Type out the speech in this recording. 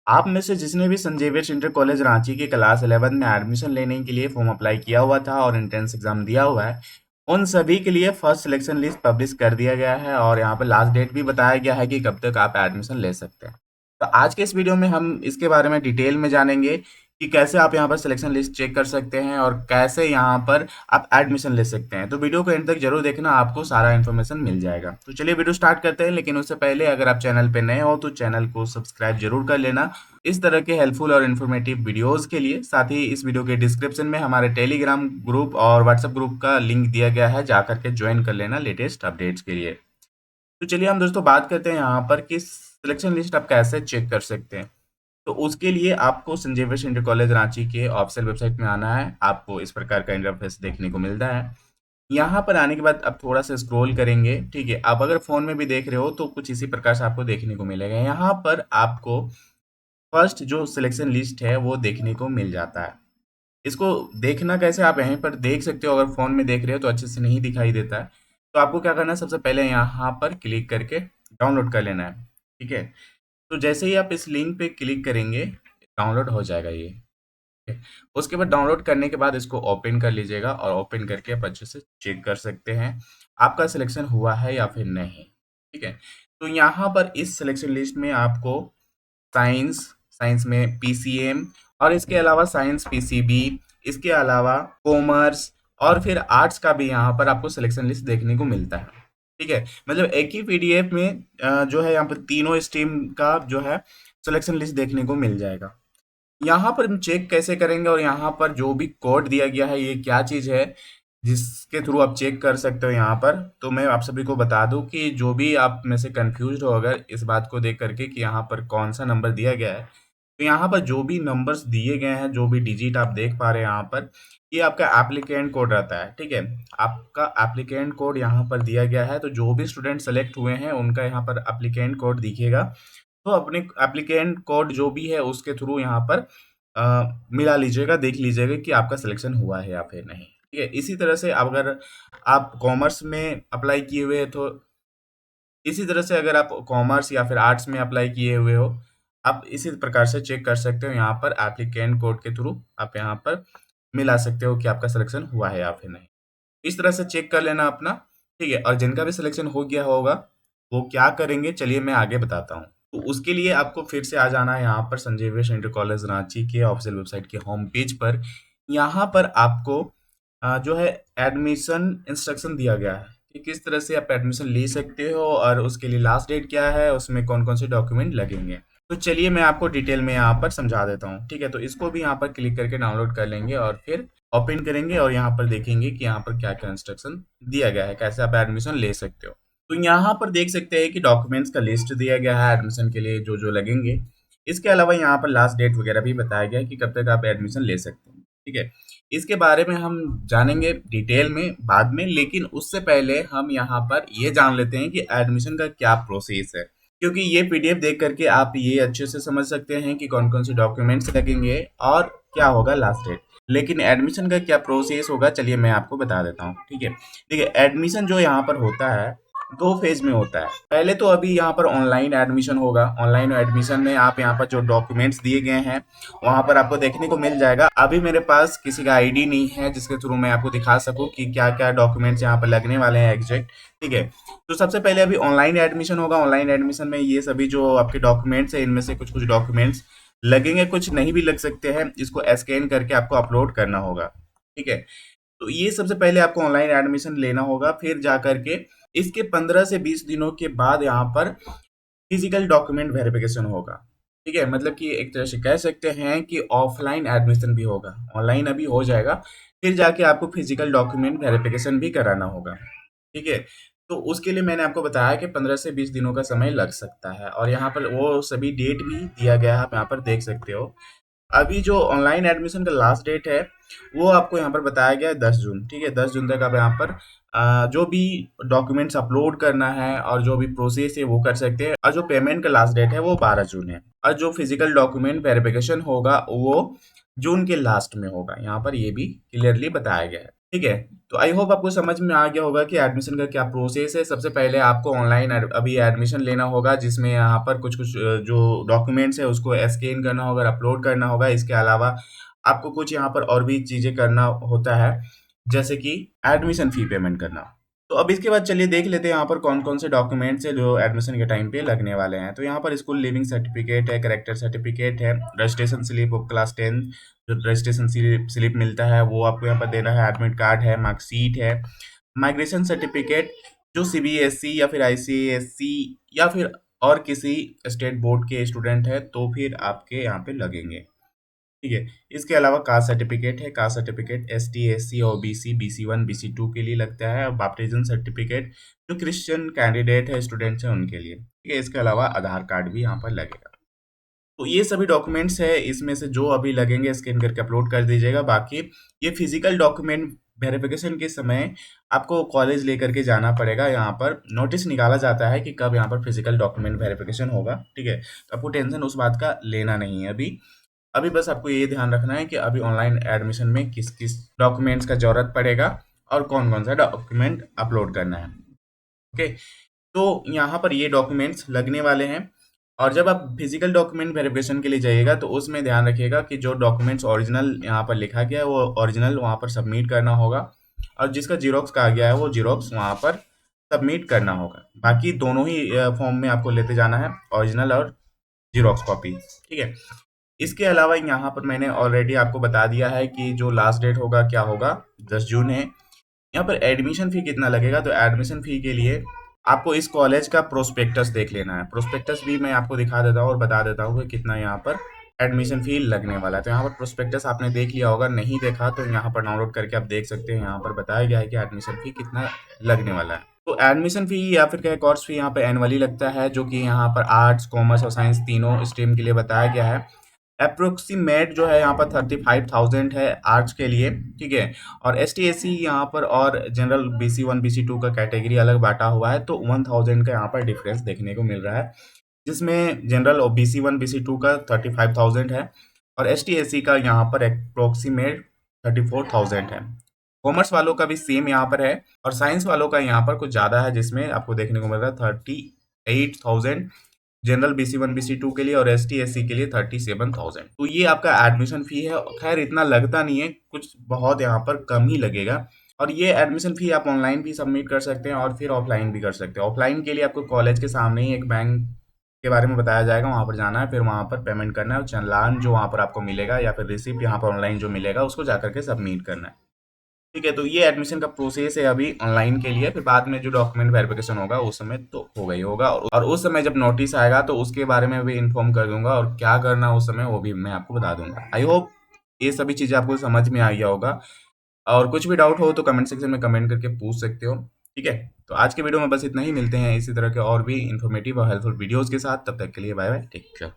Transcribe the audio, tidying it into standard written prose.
आप में से जिसने भी संत जेवियर्स इंटर कॉलेज रांची के क्लास 11 में एडमिशन लेने के लिए फॉर्म अप्लाई किया हुआ था और एंट्रेंस एग्जाम दिया हुआ है, उन सभी के लिए फर्स्ट सिलेक्शन लिस्ट पब्लिश कर दिया गया है और यहाँ पर लास्ट डेट भी बताया गया है कि कब तक आप एडमिशन ले सकते हैं। तो आज के इस वीडियो में हम इसके बारे में डिटेल में जानेंगे कि कैसे आप यहाँ पर सिलेक्शन लिस्ट चेक कर सकते हैं और कैसे यहाँ पर आप एडमिशन ले सकते हैं। तो वीडियो को एंड तक जरूर देखना, आपको सारा इन्फॉर्मेशन मिल जाएगा। तो चलिए वीडियो स्टार्ट करते हैं, लेकिन उससे पहले अगर आप चैनल पे नए हो तो चैनल को सब्सक्राइब जरूर कर लेना इस तरह के हेल्पफुल और इन्फॉर्मेटिव वीडियोस के लिए। साथ ही इस वीडियो के डिस्क्रिप्शन में हमारे टेलीग्राम ग्रुप और व्हाट्सएप ग्रुप का लिंक दिया गया है, जा करके ज्वाइन कर लेना लेटेस्ट अपडेट्स के लिए। तो चलिए हम दोस्तों बात करते हैं यहाँ पर कि सिलेक्शन लिस्ट आप कैसे चेक कर सकते हैं। तो उसके लिए आपको संत जेवियर्स इंटर कॉलेज रांची के ऑफिशियल वेबसाइट में आना है। आपको इस प्रकार का इंटरफेस देखने को मिलता है। यहाँ पर आने के बाद आप थोड़ा सा स्क्रॉल करेंगे, ठीक है। आप अगर फोन में भी देख रहे हो तो कुछ इसी प्रकार से आपको देखने को मिलेगा। यहाँ पर आपको फर्स्ट जो सिलेक्शन लिस्ट है वो देखने को मिल जाता है। इसको देखना कैसे, आप यहीं पर देख सकते हो। अगर फोन में देख रहे हो तो अच्छे से नहीं दिखाई देता है, तो आपको क्या करना है, सबसे पहले यहाँ पर क्लिक करके डाउनलोड कर लेना है, ठीक है। तो जैसे ही आप इस लिंक पे क्लिक करेंगे, डाउनलोड हो जाएगा ये, ठीक है। उसके बाद डाउनलोड करने के बाद इसको ओपन कर लीजिएगा और ओपन करके आप अच्छे से चेक कर सकते हैं आपका सिलेक्शन हुआ है या फिर नहीं, ठीक है। तो यहाँ पर इस सिलेक्शन लिस्ट में आपको साइंस साइंस में पीसीएम और इसके अलावा साइंस पीसीबी, इसके अलावा कॉमर्स और फिर आर्ट्स का भी यहाँ पर आपको सिलेक्शन लिस्ट देखने को मिलता है, ठीक है। मतलब एक ही पीडीएफ में जो है यहाँ पर तीनों स्ट्रीम का जो है सिलेक्शन लिस्ट देखने को मिल जाएगा। यहाँ पर हम चेक कैसे करेंगे और यहाँ पर जो भी कोड दिया गया है ये क्या चीज़ है जिसके थ्रू आप चेक कर सकते हो यहाँ पर। तो मैं आप सभी को बता दूं कि जो भी आप में से कंफ्यूज हो अगर इस बात को देख करके कि यहाँ पर कौन सा नंबर दिया गया है, तो यहाँ पर जो भी नंबर्स दिए गए हैं, जो भी डिजिट आप देख पा रहे हैं यहाँ पर, ये आपका एप्लीकेंट कोड रहता है, ठीक है। आपका एप्लीकेंट कोड यहाँ पर दिया गया है। तो जो भी स्टूडेंट सेलेक्ट हुए हैं उनका यहाँ पर एप्लीकेंट कोड दिखेगा। तो अपने एप्लीकेंट कोड जो भी है उसके थ्रू यहाँ पर मिला लीजिएगा, देख लीजिएगा कि आपका सिलेक्शन हुआ है या फिर नहीं, ठीक है। इसी तरह से अगर आप कॉमर्स में अप्लाई किए हुए हैं तो इसी तरह से अगर आप कॉमर्स या फिर आर्ट्स में अप्लाई किए हुए हो, आप इसी प्रकार से चेक कर सकते हो। यहाँ पर एप्लीकेंट कोड के थ्रू आप यहाँ पर मिला सकते हो कि आपका सिलेक्शन हुआ है या फिर नहीं। इस तरह से चेक कर लेना अपना, ठीक है। और जिनका भी सिलेक्शन हो गया होगा वो क्या करेंगे, चलिए मैं आगे बताता हूँ। तो उसके लिए आपको फिर से आ जाना है यहाँ पर संत जेवियर्स इंटर कॉलेज रांची के ऑफिशियल वेबसाइट के होम पेज पर। यहाँ पर आपको जो है एडमिशन इंस्ट्रक्शन दिया गया है कि किस तरह से आप एडमिशन ले सकते हो और उसके लिए लास्ट डेट क्या है, उसमें कौन कौन से डॉक्यूमेंट लगेंगे। तो चलिए मैं आपको डिटेल में यहाँ पर समझा देता हूँ, ठीक है। तो इसको भी यहाँ पर क्लिक करके डाउनलोड कर लेंगे और फिर ओपन करेंगे और यहाँ पर देखेंगे कि यहाँ पर क्या क्या इंस्ट्रक्शन दिया गया है, कैसे आप एडमिशन ले सकते हो। तो यहाँ पर देख सकते हैं कि डॉक्यूमेंट्स का लिस्ट दिया गया है एडमिशन के लिए जो जो लगेंगे। इसके अलावा यहाँ पर लास्ट डेट वगैरह भी बताया गया है कि कब तक आप एडमिशन ले सकते हैं, ठीक है। इसके बारे में हम जानेंगे डिटेल में बाद में, लेकिन उससे पहले हम यहाँ पर ये जान लेते हैं कि एडमिशन का क्या प्रोसेस है, क्योंकि ये पीडीएफ देख करके आप ये अच्छे से समझ सकते हैं कि कौन कौन से डॉक्यूमेंट्स लगेंगे और क्या होगा लास्ट डेट। लेकिन एडमिशन का क्या प्रोसेस होगा, चलिए मैं आपको बता देता हूँ, ठीक है। देखिए एडमिशन जो यहाँ पर होता है दो फेज में होता है। पहले तो अभी यहाँ पर ऑनलाइन एडमिशन होगा। ऑनलाइन एडमिशन में आप यहाँ पर जो डॉक्यूमेंट्स दिए गए हैं वहाँ पर आपको देखने को मिल जाएगा। अभी मेरे पास किसी का आईडी नहीं है जिसके थ्रू मैं आपको दिखा सकूँ कि क्या क्या डॉक्यूमेंट्स यहाँ पर लगने वाले हैं एग्जैक्ट, ठीक है। तो सबसे पहले अभी ऑनलाइन एडमिशन होगा। ऑनलाइन एडमिशन में ये सभी जो आपके डॉक्यूमेंट्स है इनमें से कुछ कुछ डॉक्यूमेंट्स लगेंगे, कुछ नहीं भी लग सकते हैं। इसको स्कैन करके आपको अपलोड करना होगा, ठीक है। तो ये सबसे पहले आपको ऑनलाइन एडमिशन लेना होगा। फिर जा करके इसके 15 से 20 दिनों के बाद यहाँ पर फिजिकल डॉक्यूमेंट वेरिफिकेशन होगा, ठीक है। मतलब कि एक तरह से कह सकते हैं कि ऑफलाइन एडमिशन भी होगा, ऑनलाइन अभी हो जाएगा। फिर जाके आपको फिजिकल डॉक्यूमेंट वेरिफिकेशन भी कराना होगा, ठीक है। तो उसके लिए मैंने आपको बताया कि 15 से 20 दिनों का समय लग सकता है और यहाँ पर वो सभी डेट भी दिया गया है, आप यहाँ पर देख सकते हो। अभी जो ऑनलाइन एडमिशन का लास्ट डेट है वो आपको यहाँ पर बताया गया है 10 जून, ठीक है। 10 जून तक आप यहाँ पर जो भी डॉक्यूमेंट्स अपलोड करना है और जो भी प्रोसेस है वो कर सकते हैं। और जो पेमेंट का लास्ट डेट है वो 12 जून है और जो फिजिकल डॉक्यूमेंट वेरिफिकेशन होगा वो जून के लास्ट में होगा। यहाँ पर ये भी क्लियरली बताया गया है। ठीक है। तो आई होप आपको समझ में आ गया होगा कि एडमिशन का क्या प्रोसेस है। सबसे पहले आपको ऑनलाइन अभी एडमिशन लेना होगा, जिसमें यहाँ पर कुछ कुछ जो डॉक्यूमेंट्स है उसको स्कैन करना होगा, अपलोड करना होगा। इसके अलावा आपको कुछ यहाँ पर और भी चीज़ें करना होता है, जैसे कि एडमिशन फ़ी पेमेंट करना। तो अब इसके बाद चलिए देख लेते हैं यहाँ पर कौन-कौन से डॉक्यूमेंट्स हैं जो एडमिशन के टाइम पे लगने वाले हैं। तो यहाँ पर स्कूल लिविंग सर्टिफिकेट है, कैरेक्टर सर्टिफिकेट है, रजिस्ट्रेशन स्लिप ऑफ क्लास 10 जो रजिस्ट्रेशन स्लिप मिलता है वो आपको यहाँ पर देना है, एडमिट कार्ड है, मार्कशीट है, माइग्रेशन सर्टिफिकेट जो सीबीएसई या फिर आईसीएसई या फिर और किसी स्टेट बोर्ड के स्टूडेंट है तो फिर आपके यहाँ पे लगेंगे। ठीक है। इसके अलावा कास्ट सर्टिफिकेट है, caste certificate ST, SC, OBC, BC one, BC two के लिए लगता है, और बैप्टिज्म सर्टिफिकेट जो क्रिश्चियन कैंडिडेट है, स्टूडेंट्स हैं उनके लिए। ठीक है। इसके अलावा आधार कार्ड भी यहाँ पर लगेगा। तो ये सभी डॉक्यूमेंट्स है, इसमें से जो अभी लगेंगे स्कैन करके अपलोड कर दीजिएगा। बाकी ये फिजिकल डॉक्यूमेंट वेरिफिकेशन के समय आपको कॉलेज लेकर के जाना पड़ेगा। यहाँ पर नोटिस निकाला जाता है कि कब यहाँ पर फिजिकल डॉक्यूमेंट वेरिफिकेशन होगा। ठीक है। तो आपको टेंशन उस बात का लेना नहीं है अभी। अभी बस आपको ये ध्यान रखना है कि अभी ऑनलाइन एडमिशन में किस किस डॉक्यूमेंट्स का जरूरत पड़ेगा और कौन कौन सा डॉक्यूमेंट अपलोड करना है। ओके। तो यहाँ पर ये डॉक्यूमेंट्स लगने वाले हैं। और जब आप फिजिकल डॉक्यूमेंट वेरिफिकेशन के लिए जाइएगा तो उसमें ध्यान रखिएगा कि जो डॉक्यूमेंट्स ओरिजिनल यहाँ पर लिखा गया है वो ओरिजिनल वहाँ पर सबमिट करना होगा, और जिसका जीरोक्स कहा गया है वो जीरोक्स वहाँ पर सबमिट करना होगा। बाकी दोनों ही फॉर्म में आपको लेते जाना है, ओरिजिनल और जीरोक्स कॉपी। ठीक है। इसके अलावा यहाँ पर मैंने ऑलरेडी आपको बता दिया है कि जो लास्ट डेट होगा क्या होगा, 10 जून है। यहाँ पर एडमिशन फ़ी कितना लगेगा, तो एडमिशन फ़ी के लिए आपको इस कॉलेज का प्रोस्पेक्टस देख लेना है। प्रोस्पेक्टस भी मैं आपको दिखा देता हूँ और बता देता हूँ कि कितना यहाँ पर एडमिशन फ़ी लगने वाला है। तो यहाँ पर प्रोस्पेक्टस आपने देख लिया होगा, नहीं देखा तो यहाँ पर डाउनलोड करके आप देख सकते हैं। यहाँ पर बताया गया है कि एडमिशन फ़ी कितना लगने वाला है। तो एडमिशन फ़ी या फिर क्या कोर्स फ़ी यहाँ पे एनुअली लगता है, जो कि यहाँ पर आर्ट्स, कॉमर्स और साइंस तीनों स्ट्रीम के लिए बताया गया है। अप्रोक्सीमेट जो है यहाँ पर 35,000 है आर्ट्स के लिए। ठीक है। और एस टी एस सी यहाँ पर और जनरल BC1 BC2 का कैटेगरी अलग बांटा हुआ है, तो 1000 का यहाँ पर डिफरेंस देखने को मिल रहा है, जिसमें जनरल और BC1 BC2 का 35,000 है और एस टी एस सी का यहाँ पर अप्रोक्सीमेट 34,000 है। कॉमर्स वालों का भी सेम यहाँ पर है, और साइंस वालों का यहाँ पर कुछ ज़्यादा है, जिसमें आपको देखने को मिल रहा है 38,000 जनरल BC1 BC2 के लिए, और ST SC के लिए 37,000। तो ये आपका एडमिशन फ़ी है। खैर इतना लगता नहीं है, कुछ बहुत यहाँ पर कम ही लगेगा। और ये एडमिशन फ़ी आप ऑनलाइन भी सबमिट कर सकते हैं और फिर ऑफलाइन भी कर सकते हैं। ऑफलाइन के लिए आपको कॉलेज के सामने ही एक बैंक के बारे में बताया जाएगा, वहाँ पर जाना है, फिर वहाँ पर पेमेंट करना है, और चालान जो वहाँ पर आपको मिलेगा या फिर रिसिप्ट यहाँ पर ऑनलाइन जो मिलेगा उसको जा करके सबमिट करना है। ठीक है। तो ये एडमिशन का प्रोसेस है अभी ऑनलाइन के लिए। फिर बाद में जो डॉक्यूमेंट वेरिफिकेशन होगा उस समय तो होगा ही होगा, और उस समय जब नोटिस आएगा तो उसके बारे में भी इन्फॉर्म कर दूंगा, और क्या करना उस समय वो भी मैं आपको बता दूंगा। आई होप ये सभी चीज़ें आपको समझ में आ गया होगा। और कुछ भी डाउट हो तो कमेंट सेक्शन में कमेंट करके पूछ सकते हो। ठीक है। तो आज के वीडियो में बस इतना ही। मिलते हैं इसी तरह के और भी इन्फॉर्मेटिव और हेल्पफुल वीडियोज़ के साथ। तब तक के लिए बाय बाय, टेक केयर।